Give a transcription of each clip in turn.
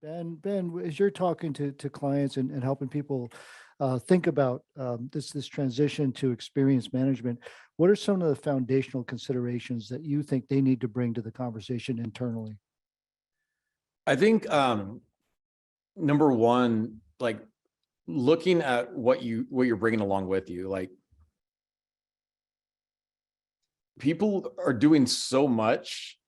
Ben, as you're talking to clients and helping people think about this transition to experience management, what are some of the foundational considerations that you think they need to bring to the conversation internally? I think number one, like looking at what you're bringing along with you, like people are doing so much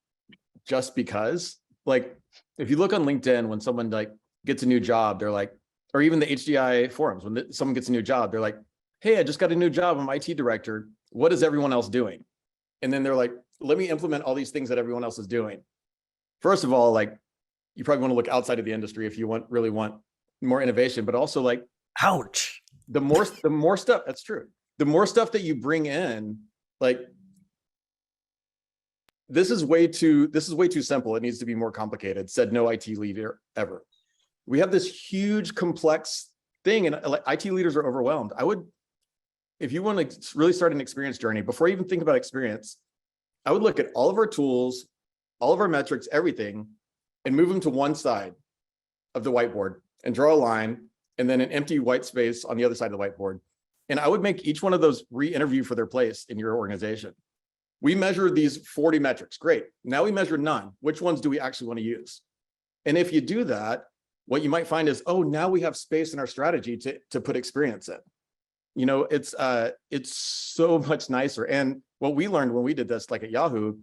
just because, like, if you look on LinkedIn, when someone like gets a new job, they're like, or even the HDI forums, when someone gets a new job, they're like, hey, I just got a new job. I'm IT director. What is everyone else doing? And then they're like, let me implement all these things that everyone else is doing. First of all, like, you probably want to look outside of the industry if you really want more innovation, but also like, ouch, the more stuff, that's true. The more stuff that you bring in, like, this is way too simple. It needs to be more complicated, said no IT leader ever. We have this huge complex thing, and like, IT leaders are overwhelmed. If you want to really start an experience journey, before you even think about experience, I would look at all of our tools, all of our metrics, everything, and move them to one side of the whiteboard and draw a line, and then an empty white space on the other side of the whiteboard. And I would make each one of those re-interview for their place in your organization. We measure these 40 metrics. Great. Now we measure none. Which ones do we actually want to use? And if you do that, what you might find is, oh, now we have space in our strategy to put experience in. You know, it's so much nicer. And what we learned when we did this, like at Yahoo,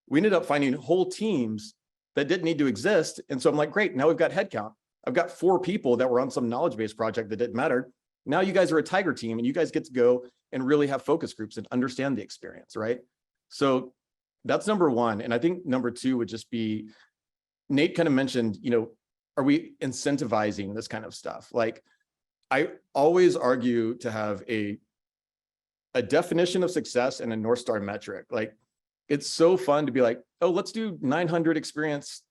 we ended up finding whole teams that didn't need to exist. And so I'm like, great, now we've got headcount. I've got 4 people that were on some knowledge base project that didn't matter. Now you guys are a tiger team, and you guys get to go and really have focus groups and understand the experience, right? So that's number one. And I think number 2 would just be, Nate kind of mentioned, you know, are we incentivizing this kind of stuff? Like, I always argue to have a definition of success and a North Star metric. Like, it's so fun to be like, oh, let's do 900 experience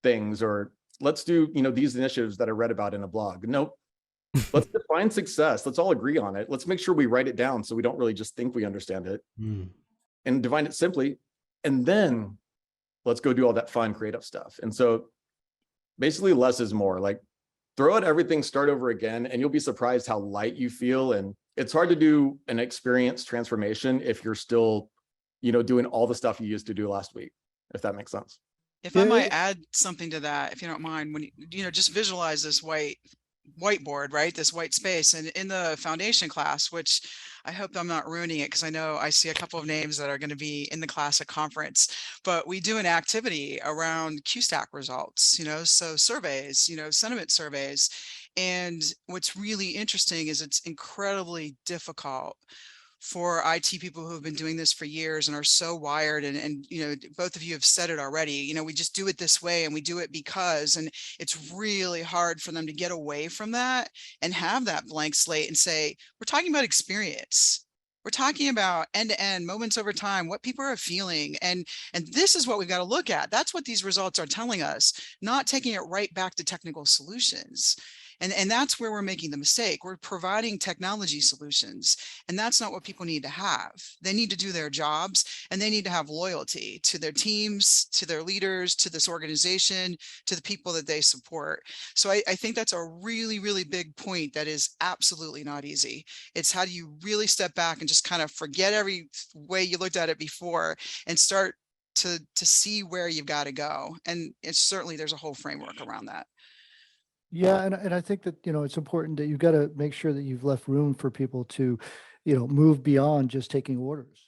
things, or let's do, you know, these initiatives that I read about in a blog. Nope. Let's define success. Let's all agree on it. Let's make sure we write it down so we don't really just think we understand it. And define it simply, and then let's go do all that fun creative stuff. And so basically less is more. Like, throw out everything, start over again, and you'll be surprised how light you feel. And it's hard to do an experience transformation if you're still, you know, doing all the stuff you used to do last week, if that makes sense. If I might add something to that, if you don't mind, when you know, just visualize this whiteboard, right? This white space. And in the foundation class, which I hope I'm not ruining it, because I know I see a couple of names that are going to be in the class at conference, but we do an activity around Q-Stack results, you know, so surveys, you know, sentiment surveys. And what's really interesting is it's incredibly difficult for IT people who have been doing this for years and are so wired, and you know, both of you have said it already, you know, we just do it this way and we do it because, and it's really hard for them to get away from that and have that blank slate and say, we're talking about experience. We're talking about end-to-end moments over time, what people are feeling. And this is what we've got to look at. That's what these results are telling us, not taking it right back to technical solutions. And that's where we're making the mistake. We're providing technology solutions, and that's not what people need to have. They need to do their jobs, and they need to have loyalty to their teams, to their leaders, to this organization, to the people that they support. So I think that's a really, really big point that is absolutely not easy. It's how do you really step back and just kind of forget every way you looked at it before and start to see where you've got to go. And it's certainly, there's a whole framework around that. Yeah, and I think that, you know, it's important that you've got to make sure that you've left room for people to, you know, move beyond just taking orders.